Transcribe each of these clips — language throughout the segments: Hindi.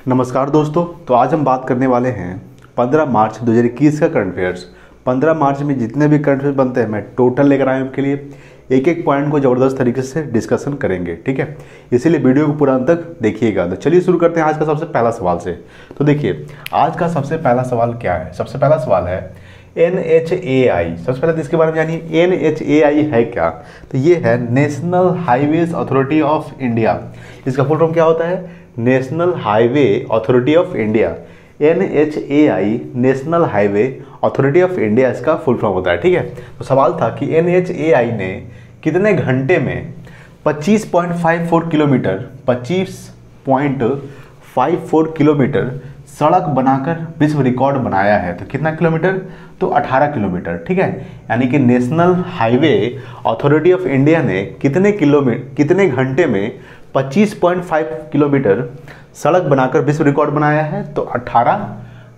नमस्कार दोस्तों। तो आज हम बात करने वाले हैं 15 मार्च 2021 का करंट अफेयर्स। 15 मार्च में जितने भी करंट अफेयर्स बनते हैं मैं टोटल लेकर आया हूं आपके लिए। एक एक पॉइंट को ज़बरदस्त तरीके से डिस्कशन करेंगे, ठीक है। इसीलिए वीडियो को पूरा अंत तक देखिएगा। तो चलिए शुरू करते हैं आज का सबसे पहला सवाल से। तो देखिए आज का सबसे पहला सवाल क्या है। सबसे पहला सवाल है NHAI। सबसे पहले तो इसके बारे में जानिए NHAI है क्या। तो ये है national highways authority of India. इसका फुल फॉर्म क्या होता है? National highway authority of India. NHAI national highway authority of India इसका फुल फॉर्म होता है, ठीक है। तो सवाल था कि NHAI ने कितने घंटे में 25.54 किलोमीटर सड़क बनाकर विश्व रिकॉर्ड बनाया है। तो कितना किलोमीटर? तो 18 किलोमीटर, ठीक है। यानी कि national highway authority of India ने कितने घंटे में 25.5 किलोमीटर सड़क बनाकर विश्व रिकॉर्ड बनाया है? तो 18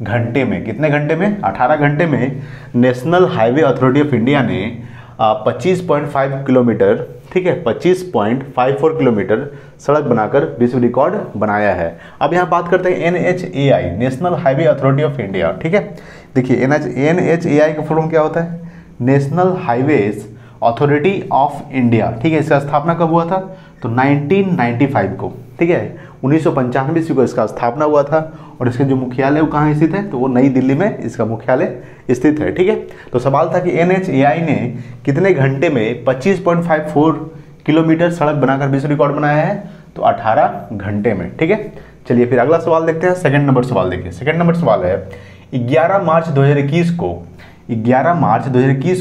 घंटे में। कितने घंटे में? 18 घंटे में national highway authority of India ने 25.5 किलोमीटर, ठीक है, 25.54 किलोमीटर सड़क बनाकर विश्व रिकॉर्ड बनाया है। अब यहाँ बात करते हैं NHAI national highway authority of India, ठीक है। देखिए NHAI का फुल फॉर्म क्या होता है? National highways authority of India, ठीक है। इसका स्थापना कब हुआ था? तो 1995 को, ठीक है, 1995 ईस्वी को इसका स्थापना हुआ था। और इसका जो मुख्यालय वो कहाँ स्थित है? तो वो नई दिल्ली में इसका मुख्यालय स्थित है, ठीक है। तो सवाल था कि NHAI ने कितने घंटे में 25.54 किलोमीटर सड़क बनाकर विश्व रिकॉर्ड बनाया है? तो 18 घंटे में, ठीक है। चलिए फिर अगला सवाल देखते हैं। सेकंड नंबर सवाल देखिए। सेकंड नंबर सवाल है 11 मार्च 2021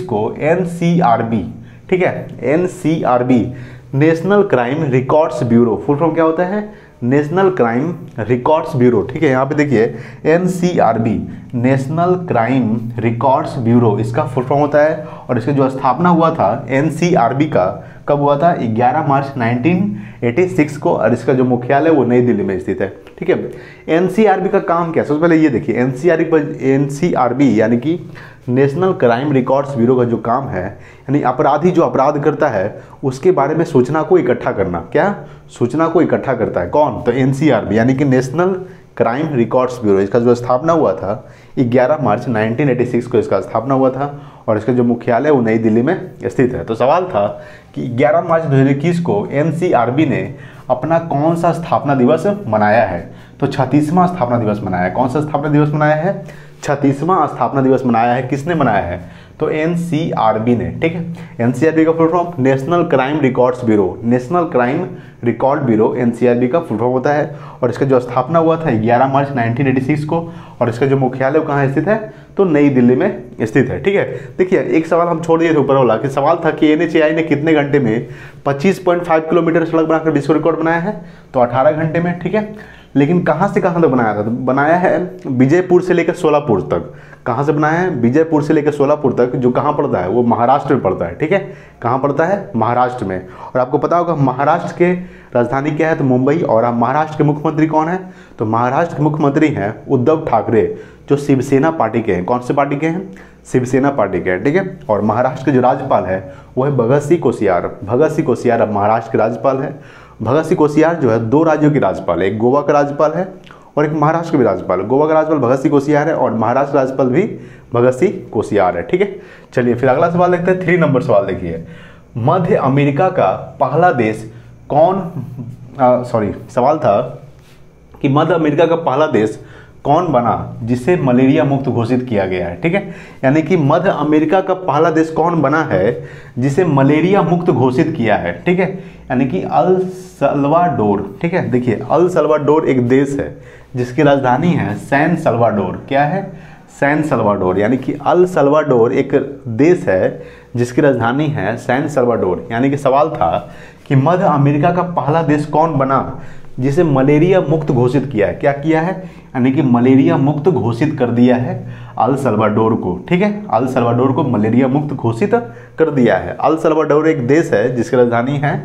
को NCRB, ठीक है, NCRB national crime records bureau, full form क्या होता है? नेशनल क्राइम रिकॉर्ड्स ब्यूरो, ठीक है। यहाँ पे देखिए NCRB national crime records bureau इसका फुल फॉर्म होता है। और इसका जो स्थापना हुआ था NCRB का कब हुआ था? 11 मार्च 1986 को। और इसका जो मुख्यालय वो नई दिल्ली में स्थित है, ठीक है। NCRB का काम क्या है? सबसे पहले ये देखिए NCRB यानी कि नेशनल क्राइम रिकॉर्ड्स ब्यूरो का जो काम है, यानी अपराधी जो अपराध करता है उसके बारे में सूचना को इकट्ठा करना। क्या? सूचना को इकट्ठा करता है कौन? तो NCRB यानी कि नेशनल क्राइम रिकॉर्ड्स ब्यूरो। इसका जो स्थापना हुआ था 11 मार्च 1986 को इसका स्थापना हुआ था। और इसका जो मुख्यालय वो नई दिल्ली में स्थित है। तो सवाल था कि 11 मार्च 2021 को NCRB ने अपना कौन सा स्थापना दिवस मनाया है? तो 36वां स्थापना दिवस मनाया है। कौन सा स्थापना दिवस मनाया है? 36वां स्थापना दिवस मनाया है। किसने मनाया है? तो NCRB ने, ठीक है। NCRB का full form national crime records bureau. National crime record bureau NCRB का फुल फॉर्म होता है। और इसका जो स्थापना हुआ था 11 मार्च 1986 को। और इसका जो मुख्यालय कहाँ स्थित है? तो नई दिल्ली में स्थित है, ठीक है। देखिए एक सवाल हम छोड़ दिए थे ऊपर वाला कि सवाल था कि NHAI ने कितने घंटे में 25.5 किलोमीटर सड़क बनाकर विश्व रिकॉर्ड बनाया है? तो 18 घंटे में, ठीक है। लेकिन कहाँ से कहाँ तक बनाया था? तो बनाया है विजयपुर से लेकर सोलापुर तक। कहाँ से बनाया है? विजयपुर से लेकर सोलापुर तक, जो कहाँ पड़ता है? वो महाराष्ट्र में पड़ता है, ठीक है। कहाँ पड़ता है? महाराष्ट्र में। और आपको पता होगा महाराष्ट्र के राजधानी क्या है? तो मुंबई। और आप महाराष्ट्र के मुख्यमंत्री कौन है? तो महाराष्ट्र के मुख्यमंत्री हैं उद्धव ठाकरे, जो शिवसेना पार्टी के हैं। कौन से पार्टी के हैं? शिवसेना पार्टी के हैं, ठीक है। और महाराष्ट्र के जो राज्यपाल है वो है भगत सिंह कोश्यार। भगत सिंह कोश्यार अब महाराष्ट्र के राज्यपाल है। भगत सिंह कोश्यार जो है 2 राज्यों के राज्यपाल है, एक गोवा का राज्यपाल है और एक महाराष्ट्र के भी राज्यपाल है। गोवा का राज्यपाल भगत सिंह कोश्यार है और महाराष्ट्र राज्यपाल भी भगत सिंह कोश्यार है, ठीक है। चलिए फिर अगला सवाल देखते हैं। 3 नंबर सवाल देखिए। मध्य अमेरिका का पहला देश सवाल था कि मध्य अमेरिका का पहला देश कौन बना जिसे मलेरिया मुक्त घोषित किया गया है, ठीक है। यानी कि मध्य अमेरिका का पहला देश कौन बना है जिसे मलेरिया मुक्त घोषित किया है, ठीक है। यानी कि अल सल्वाडोर, ठीक है। देखिए अल सल्वाडोर एक देश है जिसकी राजधानी है सैन सल्वाडोर। क्या है? San Salvador. यानी कि अल सल्वाडोर एक देश है जिसकी राजधानी है सैन सल्वाडोर। यानी कि सवाल था कि मध्य अमेरिका का पहला देश कौन बना जिसे मलेरिया मुक्त घोषित किया है? क्या किया है? यानी कि मलेरिया मुक्त घोषित कर दिया है अल सल्वाडोर को, ठीक है। अल सल्वाडोर को मलेरिया मुक्त घोषित कर दिया है। अल सल्वाडोर एक देश है जिसकी राजधानी है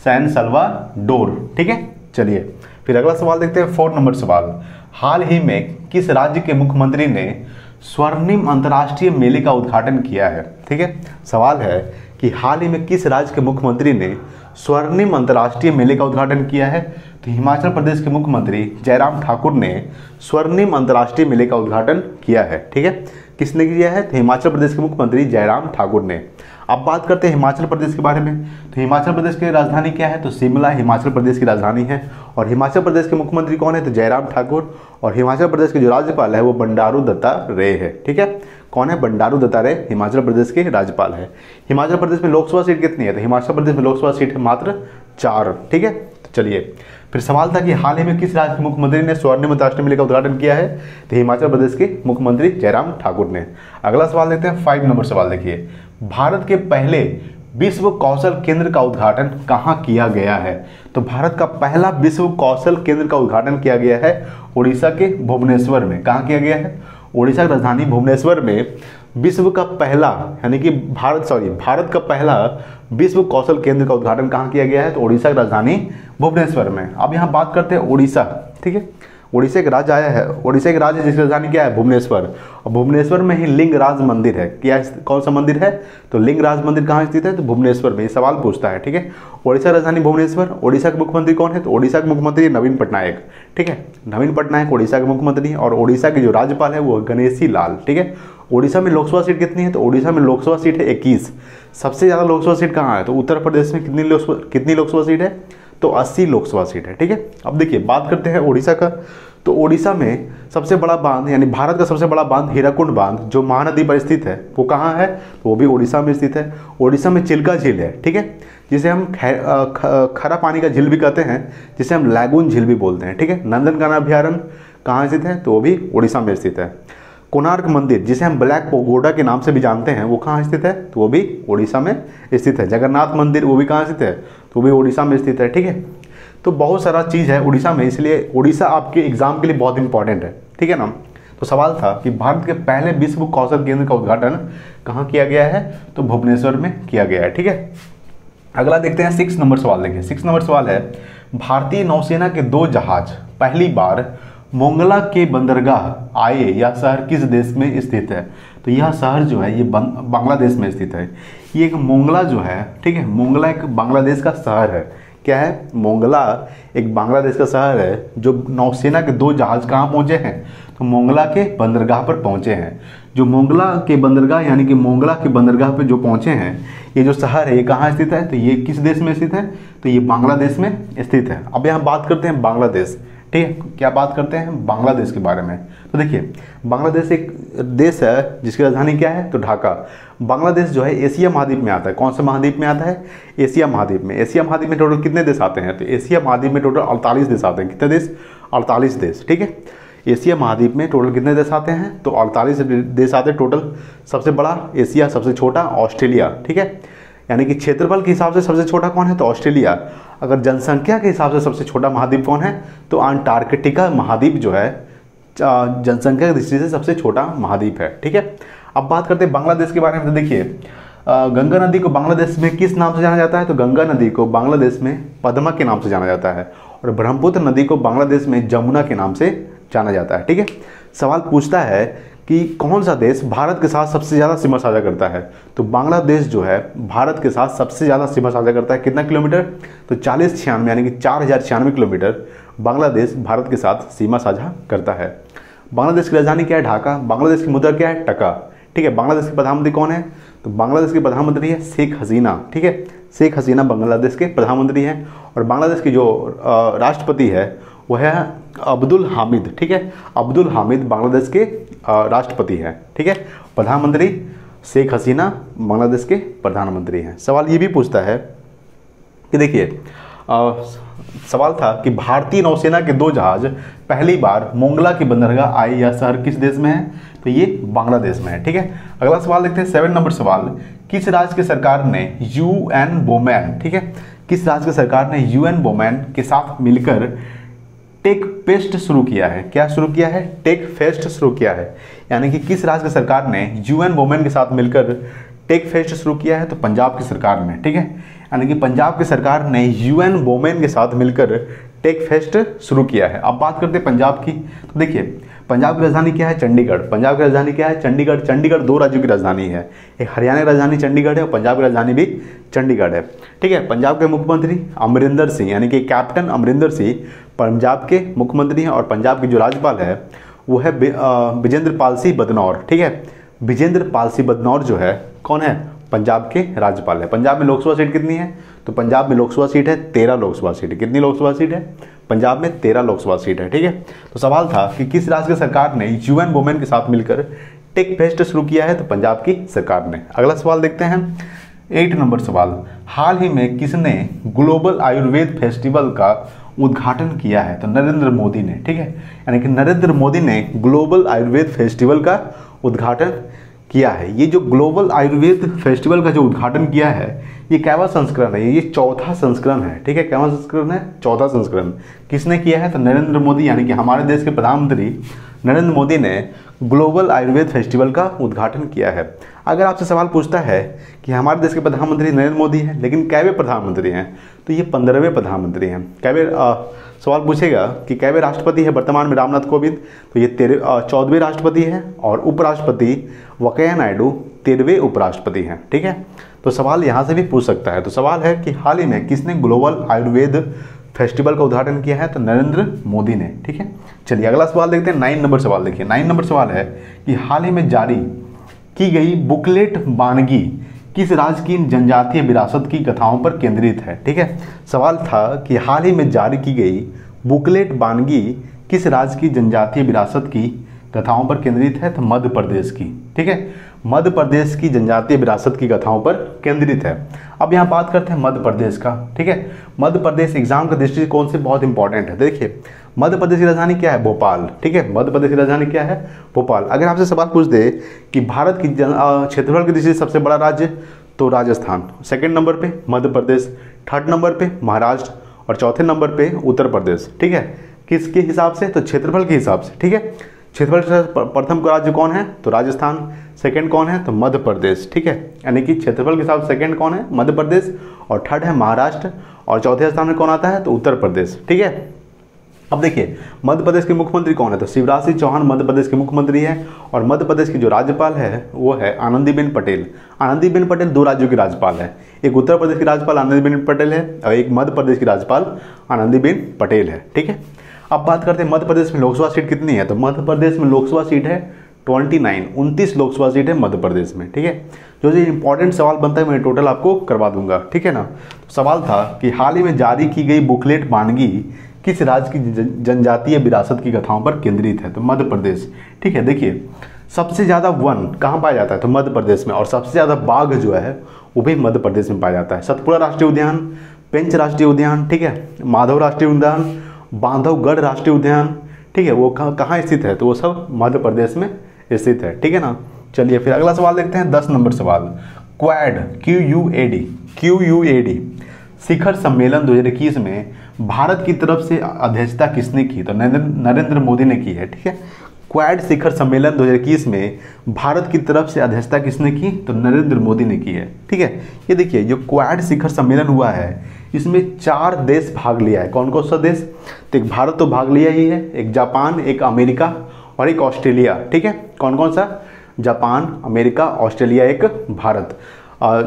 सैन सल्वाडोर, ठीक है। चलिए फिर अगला सवाल देखते हैं। 4 नंबर सवाल। हाल ही में किस राज्य के मुख्यमंत्री ने स्वर्णिम अंतर्राष्ट्रीय मेले का उद्घाटन किया है? ठीक है। सवाल है कि हाल ही में किस राज्य के मुख्यमंत्री ने स्वर्णिम अंतर्राष्ट्रीय मेले का उद्घाटन किया है? तो हिमाचल प्रदेश के मुख्यमंत्री जयराम ठाकुर ने स्वर्णिम अंतर्राष्ट्रीय मेले का उद्घाटन किया है। ठीक है, किसने किया है? तो हिमाचल प्रदेश के मुख्यमंत्री जयराम ठाकुर ने। अब बात करते हैं हिमाचल प्रदेश के बारे में। तो हिमाचल प्रदेश की राजधानी क्या है? तो शिमला हिमाचल प्रदेश की राजधानी है। और हिमाचल प्रदेश के मुख्यमंत्री कौन है? तो जयराम ठाकुर। और हिमाचल प्रदेश के जो राज्यपाल है वो बंडारू दत्तात्रेय है। ठीक है, कौन है? बंडारू दत्तात्रेय हिमाचल प्रदेश के राज्यपाल है। हिमाचल प्रदेश में लोकसभा सीट कितनी है? तो हिमाचल प्रदेश में लोकसभा सीट है मात्र 4। ठीक है, तो चलिए फिर सवाल था कि हाल ही में किस राज्य के मुख्यमंत्री ने स्वर्णिम अंतर्राष्ट्रीय मेले का उद्घाटन किया है? तो हिमाचल प्रदेश के मुख्यमंत्री जयराम ठाकुर ने। अगला सवाल देखते हैं, 5 नंबर सवाल देखिए। भारत के पहले विश्व कौशल केंद्र का उद्घाटन कहाँ किया गया है? तो भारत का पहला विश्व कौशल केंद्र का उद्घाटन किया गया है उड़ीसा के भुवनेश्वर में। कहाँ किया गया है? उड़ीसा की राजधानी भुवनेश्वर में विश्व का पहला यानी कि भारत का पहला विश्व कौशल केंद्र का उद्घाटन कहाँ किया गया है? तो उड़ीसा की राजधानी भुवनेश्वर में। अब यहाँ बात करते हैं उड़ीसा। ठीक है, उड़ीसा एक राज्य आया है, उड़ीसा एक राज्य जिसकी राजधानी क्या है? भुवनेश्वर। और भुवनेश्वर में ही लिंगराज मंदिर है। क्या कौन सा मंदिर है? तो लिंगराज मंदिर कहाँ स्थित है? तो भुवनेश्वर में। ये सवाल पूछता है। ठीक है, उड़ीसा राजधानी भुवनेश्वर। उड़ीसा के मुख्यमंत्री कौन है? तो उड़ीसा के मुख्यमंत्री नवीन पटनायक। ठीक है, नवीन पटनायक उड़ीसा के मुख्यमंत्री हैं। और उड़ीसा के जो राज्यपाल है वो गणेशी लाल। ठीक है, उड़ीसा में लोकसभा सीट कितनी है? तो उड़ीसा में लोकसभा सीट है 21। सबसे ज़्यादा लोकसभा सीट कहाँ है? तो उत्तर प्रदेश में कितनी लोकसभा सीट है? तो 80 लोकसभा सीट है। ठीक है, अब देखिए बात करते हैं उड़ीसा का। तो उड़ीसा में सबसे बड़ा बांध यानी भारत का सबसे बड़ा बांध हीराकुंड बांध जो महानदी पर स्थित है वो कहाँ है? तो वो भी उड़ीसा में स्थित है। उड़ीसा में चिल्का झील है। ठीक है, जिसे हम खरा पानी का झील भी कहते हैं, जिसे हम लैगून झील भी बोलते हैं। ठीक है, नंदनकानन अभ्यारण्य कहाँ स्थित है? तो वो भी उड़ीसा में स्थित है। कोणार्क मंदिर जिसे हम ब्लैक पगोडा के नाम से भी जानते हैं वो कहाँ स्थित है? तो वो भी उड़ीसा में स्थित है। जगन्नाथ मंदिर वो भी कहाँ स्थित है? तो वो भी उड़ीसा में स्थित है। ठीक है, तो बहुत सारा चीज़ है उड़ीसा में, इसलिए उड़ीसा आपके एग्जाम के लिए बहुत इंपॉर्टेंट है। ठीक है ना। तो सवाल था कि भारत के पहले विश्व कौशल केंद्र का उद्घाटन कहाँ किया गया है? तो भुवनेश्वर में किया गया है। ठीक है, अगला देखते हैं 6 नंबर सवाल। देखिए 6 नंबर सवाल है, भारतीय नौसेना के 2 जहाज पहली बार मोंगला के बंदरगाह आए, यह शहर किस देश में स्थित है? तो यह शहर जो है ये बांग्लादेश में स्थित है। ये एक मोंगला जो है, ठीक है, मोंगला एक बांग्लादेश का शहर है। क्या है? मोंगला एक बांग्लादेश का शहर है। जो नौसेना के 2 जहाज कहाँ पहुँचे हैं? तो मोंगला के बंदरगाह पर पहुँचे हैं। जो मोंगला के बंदरगाह यानी कि मोंगला के बंदरगाह पर जो पहुँचे हैं, ये जो शहर है ये कहाँ स्थित है? तो ये किस देश में स्थित है? तो ये बांग्लादेश में स्थित है। अब यहाँ बात करते हैं बांग्लादेश। ठीक है, क्या बात करते हैं? बांग्लादेश के बारे में। तो देखिए बांग्लादेश एक देश है जिसकी राजधानी क्या है? तो ढाका। बांग्लादेश जो है एशिया महाद्वीप में आता है। कौन सा महाद्वीप में आता है? एशिया महाद्वीप में। एशिया महाद्वीप में टोटल कितने देश आते हैं? तो एशिया महाद्वीप में टोटल 48 देश आते हैं। कितने देश? 48 देश। ठीक है, एशिया महाद्वीप में टोटल कितने देश आते हैं? तो 48 देश आते हैं टोटल। सबसे बड़ा एशिया, सबसे छोटा ऑस्ट्रेलिया। ठीक है, यानी कि क्षेत्रफल के हिसाब से सबसे छोटा कौन है? तो ऑस्ट्रेलिया। अगर जनसंख्या के हिसाब से सबसे छोटा महाद्वीप कौन है? तो अंटार्कटिका महाद्वीप जो है जनसंख्या की दृष्टि से सबसे छोटा महाद्वीप है। ठीक है, अब बात करते हैं बांग्लादेश के बारे में। तो देखिए गंगा नदी को बांग्लादेश में किस नाम से जाना जाता है? तो गंगा नदी को बांग्लादेश में पद्मा के नाम से जाना जाता है। और ब्रह्मपुत्र नदी को बांग्लादेश में जमुना के नाम से जाना जाता है। ठीक है, सवाल पूछता है कि कौन सा देश भारत के साथ सबसे ज़्यादा सीमा साझा करता है? तो बांग्लादेश जो है भारत के साथ सबसे ज़्यादा सीमा साझा करता है। कितना किलोमीटर? तो 4096 यानी कि 4096 किलोमीटर बांग्लादेश भारत के साथ सीमा साझा करता है। बांग्लादेश की राजधानी क्या है? ढाका। बांग्लादेश की मुद्रा क्या है? टका। ठीक है, बांग्लादेश के प्रधानमंत्री कौन है? तो बांग्लादेश के प्रधानमंत्री है शेख हसीना। ठीक है, शेख हसीना बांग्लादेश के प्रधानमंत्री हैं। और बांग्लादेश की जो राष्ट्रपति है वो है अब्दुल हामिद। ठीक है, अब्दुल हामिद बांग्लादेश के राष्ट्रपति हैं। ठीक है, प्रधानमंत्री शेख हसीना बांग्लादेश के प्रधानमंत्री हैं। सवाल ये भी पूछता है कि देखिए सवाल था कि भारतीय नौसेना के 2 जहाज पहली बार मोंगला की बंदरगाह आए, यह शहर किस देश में है? तो ये बांग्लादेश में है। ठीक है, अगला सवाल देखते हैं 7 नंबर सवाल, किस राज्य की सरकार ने UN वोमेन, ठीक है, किस राज्य की सरकार ने UN वोमेन के साथ मिलकर टेक फेस्ट शुरू किया है? क्या शुरू किया है? टेक फेस्ट शुरू किया है। यानी कि किस राज्य की सरकार ने UN वोमेन के साथ मिलकर टेक फेस्ट शुरू किया है? तो पंजाब की सरकार ने। ठीक है, यानी कि पंजाब की सरकार ने UN वोमेन के साथ मिलकर टेक फेस्ट शुरू किया है। अब बात करते हैं पंजाब की, तो देखिए पंजाब की राजधानी क्या है? चंडीगढ़। पंजाब की राजधानी क्या है? चंडीगढ़। चंडीगढ़ दो राज्यों की राजधानी है, एक हरियाणा की राजधानी चंडीगढ़ है और पंजाब की राजधानी भी चंडीगढ़ है। ठीक है, पंजाब के मुख्यमंत्री अमरिंदर सिंह यानी कि कैप्टन अमरिंदर सिंह पंजाब के मुख्यमंत्री हैं और पंजाब की जो राज्यपाल है वो है विजेंद्र पाल सिंह बदनौर। ठीक है, विजेंद्र पाल सिंह बदनौर जो है कौन है? पंजाब के राज्यपाल है। पंजाब में लोकसभा सीट कितनी है? तो पंजाब में लोकसभा सीट है 13 लोकसभा सीट। कितनी लोकसभा सीट है? पंजाब में 13 लोकसभा सीट है। ठीक है, तो सवाल था कि किस राज्य की सरकार ने UN वोमेन के साथ मिलकर टेक फेस्ट शुरू किया है? तो पंजाब की सरकार ने। अगला सवाल देखते हैं, 8 नंबर सवाल, हाल ही में किसने ग्लोबल आयुर्वेद फेस्टिवल का उद्घाटन किया है? तो नरेंद्र मोदी ने। ठीक है, यानी कि नरेंद्र मोदी ने ग्लोबल आयुर्वेद फेस्टिवल का उद्घाटन किया है। ये जो ग्लोबल आयुर्वेद फेस्टिवल का जो उद्घाटन किया है ये कैवा संस्करण है, ये चौथा संस्करण है। ठीक है, कैवा संस्करण है? चौथा संस्करण। किसने किया है? तो नरेंद्र मोदी यानी कि हमारे देश के प्रधानमंत्री नरेंद्र मोदी ने ग्लोबल आयुर्वेद फेस्टिवल का उद्घाटन किया है। अगर आपसे सवाल पूछता है कि हमारे देश के प्रधानमंत्री नरेंद्र मोदी हैं लेकिन कैवे प्रधानमंत्री हैं? तो ये 15वें प्रधानमंत्री हैं। कैवे सवाल पूछेगा कि कैवे राष्ट्रपति है वर्तमान में? रामनाथ कोविंद। तो ये 14वें राष्ट्रपति हैं और उपराष्ट्रपति वेंकैया नायडू 13वें उपराष्ट्रपति हैं। ठीक है, तो सवाल यहाँ से भी पूछ सकता है। तो सवाल है कि हाल ही में किसने ग्लोबल आयुर्वेद फेस्टिवल का उद्घाटन किया है? तो नरेंद्र मोदी ने। ठीक है, चलिए अगला सवाल देखते हैं, 9 नंबर सवाल देखिए। 9 नंबर सवाल है कि हाल ही में जारी की गई बुकलेट वानगी किस राज्य की जनजातीय विरासत की कथाओं पर केंद्रित है? ठीक है, सवाल था कि हाल ही में जारी की गई बुकलेट वानगी किस राज्य की जनजातीय विरासत की कथाओं पर केंद्रित है? तो मध्य प्रदेश की। ठीक है, मध्य प्रदेश की जनजातीय विरासत की कथाओं पर केंद्रित है। अब यहाँ बात करते हैं मध्य प्रदेश का। ठीक है, मध्य प्रदेश एग्जाम का दृष्टिकोण से बहुत इंपॉर्टेंट है। देखिए मध्य प्रदेश की राजधानी क्या है? भोपाल। ठीक है, मध्य प्रदेश की राजधानी क्या है? भोपाल। अगर आपसे सवाल पूछ दे कि भारत की क्षेत्रफल की दृष्टि से सबसे बड़ा राज्य, तो राजस्थान। सेकंड नंबर पे मध्य प्रदेश, थर्ड नंबर पे महाराष्ट्र और चौथे नंबर पे उत्तर प्रदेश। ठीक है, किसके हिसाब से? तो क्षेत्रफल के हिसाब से। ठीक है, क्षेत्रफल से प्रथम राज्य कौन है? तो राजस्थान। सेकंड कौन है? तो मध्य प्रदेश। ठीक है, यानी कि क्षेत्रफल के हिसाब से सेकंड कौन है? मध्य प्रदेश, और थर्ड है महाराष्ट्र, और चौथे स्थान में कौन आता है? तो उत्तर प्रदेश। ठीक है, अब देखिए मध्य प्रदेश के मुख्यमंत्री कौन है? तो शिवराज सिंह चौहान मध्य प्रदेश के मुख्यमंत्री है और मध्य प्रदेश की जो राज्यपाल है वो है आनंदीबेन पटेल। आनंदीबेन पटेल दो राज्यों की राज्यपाल है, एक उत्तर प्रदेश की राज्यपाल आनंदीबेन पटेल है और एक मध्य प्रदेश की राज्यपाल आनंदीबेन पटेल है। ठीक है, अब बात करते हैं मध्य प्रदेश में लोकसभा सीट कितनी है? तो मध्य प्रदेश में लोकसभा सीट है 29 लोकसभा सीट है मध्य प्रदेश में। ठीक है, जो इंपॉर्टेंट सवाल बनता है मैं टोटल आपको करवा दूंगा। ठीक है ना, तो सवाल था कि हाल ही में जारी की गई बुकलेट वानगी किस राज्य की जनजातीय विरासत की कथाओं पर केंद्रित है? तो मध्य प्रदेश। ठीक है, देखिए सबसे ज़्यादा वन कहाँ पाया जाता है? तो मध्य प्रदेश में, और सबसे ज़्यादा बाघ जो है वो भी मध्य प्रदेश में पाया जाता है। सतपुड़ा राष्ट्रीय उद्यान, पेंच राष्ट्रीय उद्यान, ठीक है, माधव राष्ट्रीय उद्यान, बांधवगढ़ राष्ट्रीय उद्यान, ठीक है, वो कहाँ स्थित है? तो वो सब मध्य प्रदेश में स्थित है। ठीक है ना, चलिए फिर अगला सवाल देखते हैं, 10 नंबर सवाल। क्वाड QUAD शिखर सम्मेलन 2021 में भारत की तरफ से अध्यक्षता किसने की? तो नरेंद्र मोदी ने की है। ठीक है, क्वाड शिखर सम्मेलन 2021 में भारत की तरफ से अध्यक्षता किसने की? तो नरेंद्र मोदी ने की है। ठीक है, ये देखिए जो क्वाड शिखर सम्मेलन हुआ है इसमें 4 देश भाग लिया है। कौन कौन सा देश? तो एक भारत तो भाग लिया ही है, एक जापान, एक अमेरिका और एक ऑस्ट्रेलिया। ठीक है, कौन कौन सा? जापान, अमेरिका, ऑस्ट्रेलिया, एक भारत।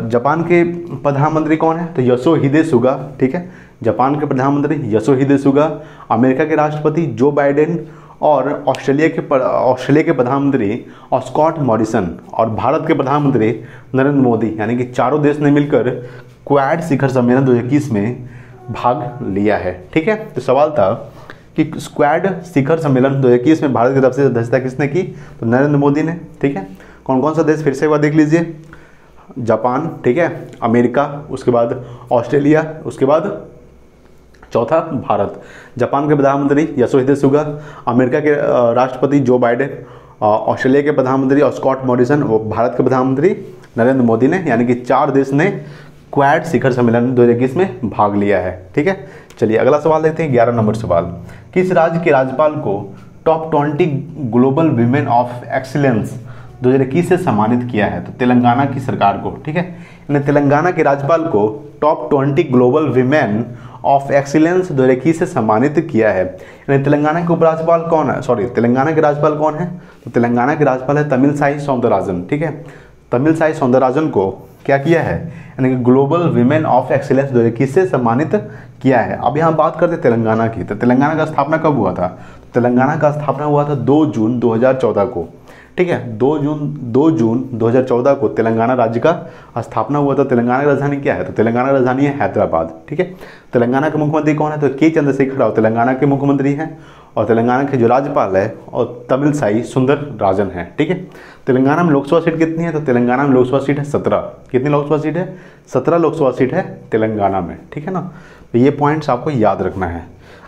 जापान के प्रधानमंत्री कौन है? तो योशिहिदे सुगा। ठीक है, जापान के प्रधानमंत्री योशिहिदे सुगा, अमेरिका के राष्ट्रपति जो बाइडेन और ऑस्ट्रेलिया के प्रधानमंत्री स्कॉट मॉरिसन और भारत के प्रधानमंत्री नरेंद्र मोदी, यानी कि चारों देश ने मिलकर क्वाड शिखर सम्मेलन 2021 में भाग लिया है। ठीक है, तो सवाल था कि क्वाड शिखर सम्मेलन 2021 में भारत की तरफ से अध्यक्षता किसने की? तो नरेंद्र मोदी ने। ठीक है, कौन कौन सा देश फिर से एक बार देख लीजिए, जापान, ठीक है, अमेरिका, उसके बाद ऑस्ट्रेलिया, उसके बाद चौथा भारत। जापान के प्रधानमंत्री योशिहिदे सुगा, अमेरिका के राष्ट्रपति जो बाइडेन, ऑस्ट्रेलिया के प्रधानमंत्री स्कॉट मॉरिसन और भारत के प्रधानमंत्री नरेंद्र मोदी ने, यानी कि 4 देश ने क्वाड शिखर सम्मेलन 2021 में भाग लिया है। ठीक है, चलिए अगला सवाल देखते हैं, 11 नंबर सवाल। किस राज्य के राज्यपाल को top 20 global women of excellence 2021 से सम्मानित किया है? तो तेलंगाना की सरकार को, ठीक है, यानी तेलंगाना के राज्यपाल को top 20 global women of excellence 2021 से सम्मानित किया है। यानी तेलंगाना के उपराज्यपाल कौन है, सॉरी तेलंगाना के राज्यपाल कौन है? तो तेलंगाना के राज्यपाल है तमिलसाई सौंदरराजन, ठीक है। तमिलसाई सौंदरराजन को क्या किया है, यानी कि ग्लोबल विमेन ऑफ एक्सीलेंस 2021 से सम्मानित किया है। अब यहाँ बात करते हैं तेलंगाना की। तो तेलंगाना का स्थापना कब हुआ था? तो तेलंगाना का स्थापना हुआ था 2 जून 2014 को, ठीक है। 2 जून 2014 को तेलंगाना राज्य का स्थापना हुआ था। तेलंगाना की राजधानी क्या है? तो तेलंगाना की राजधानी है हैदराबाद, ठीक है। तेलंगाना के मुख्यमंत्री कौन है? तो के चंद्रशेखर राव तेलंगाना के मुख्यमंत्री हैं, और तेलंगाना के जो राज्यपाल है और तमिलसाई सुंदरराजन है, ठीक है। तेलंगाना में लोकसभा सीट कितनी है? तो तेलंगाना में लोकसभा सीट है 17। कितनी लोकसभा सीट है? 17 लोकसभा सीट है तेलंगाना में, ठीक है ना। तो ये पॉइंट्स आपको याद रखना है।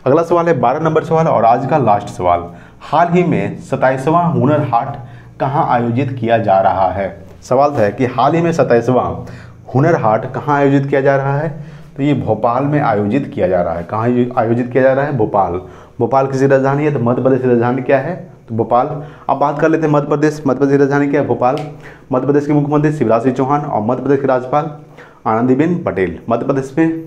अगला सवाल है 12 नंबर सवाल और आज का लास्ट सवाल। हाल ही में 27वां हुनर हाट कहाँ आयोजित किया जा रहा है? सवाल है कि हाल ही में 27वां हुनर हाट कहाँ आयोजित किया जा रहा है? तो ये भोपाल में आयोजित किया जा रहा है। कहाँ आयोजित किया जा रहा है? भोपाल। भोपाल किसी राजधानी है? तो मध्य प्रदेश की राजधानी क्या है? तो भोपाल। अब बात कर लेते हैं मध्य प्रदेश। मध्य प्रदेश की राजधानी क्या है? भोपाल। मध्य प्रदेश के मुख्यमंत्री शिवराज सिंह चौहान और मध्य प्रदेश के राज्यपाल आनंदीबेन पटेल। मध्य प्रदेश में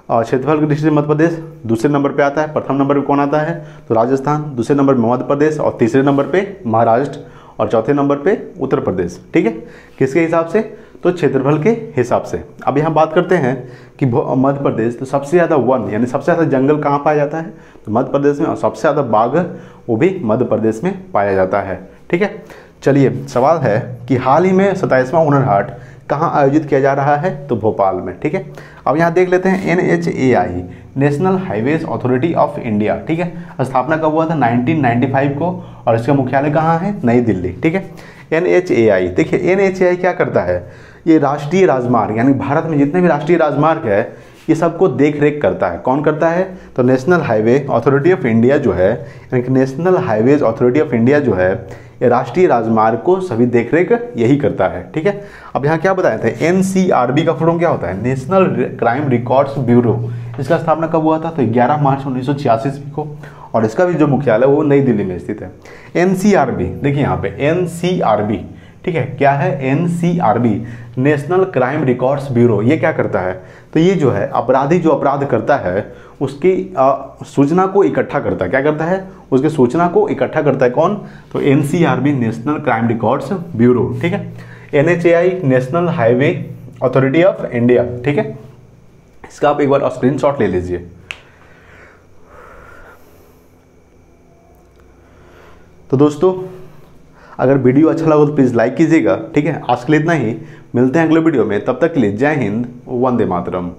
क्षेत्रफल की दृष्टि से मध्य प्रदेश दूसरे नंबर पे आता है। प्रथम नंबर पे कौन आता है? तो राजस्थान। दूसरे नंबर पे मध्य प्रदेश और तीसरे नंबर पे महाराष्ट्र और चौथे नंबर पे उत्तर प्रदेश, ठीक है। किसके हिसाब से? तो क्षेत्रफल के हिसाब से। अब यहाँ बात करते हैं कि मध्य प्रदेश, तो सबसे ज़्यादा वन यानी सबसे ज़्यादा जंगल कहाँ पाया जाता है? तो मध्य प्रदेश में। और सबसे ज़्यादा बाघ वो भी मध्य प्रदेश में पाया जाता है, ठीक है। चलिए सवाल है कि हाल ही में 27वां हुनर हाट कहाँ आयोजित किया जा रहा है? तो भोपाल में, ठीक है। अब यहाँ देख लेते हैं NHAI national highways authority of India, ठीक है। स्थापना कब हुआ था? 1995 को, और इसका मुख्यालय कहाँ है? नई दिल्ली, ठीक है। NHAI, देखिए NHAI क्या करता है? ये राष्ट्रीय राजमार्ग यानी भारत में जितने भी राष्ट्रीय राजमार्ग है ये सबको देख रेख करता है। कौन करता है? तो national highway authority of India जो है, यानी कि national highways authority of India जो है, ये राष्ट्रीय राजमार्ग को सभी देखरेख यही करता है, ठीक है। अब यहाँ क्या बताए थे? NCRB का फुल फॉर्म क्या होता है? National crime records bureau. इसका स्थापना कब हुआ था? तो 11 मार्च 1986 को, और इसका भी जो मुख्यालय वो नई दिल्ली में स्थित है। NCRB, देखिए यहाँ पे NCRB, ठीक है। क्या है? NCRB national crime records bureau. ये क्या करता है? तो ये जो है अपराधी जो अपराध करता है उसकी सूचना को इकट्ठा करता है। क्या करता है? उसके सूचना को इकट्ठा करता है। कौन? तो NCRB national crime records bureau, ठीक है। NHAI national highway authority of India, ठीक है। इसका आप एक बार स्क्रीनशॉट ले लीजिए। तो दोस्तों अगर वीडियो अच्छा लगा तो प्लीज़ लाइक कीजिएगा, ठीक है। आज के लिए इतना ही, मिलते हैं अगले वीडियो में। तब तक के लिए जय हिंद, वंदे मातरम।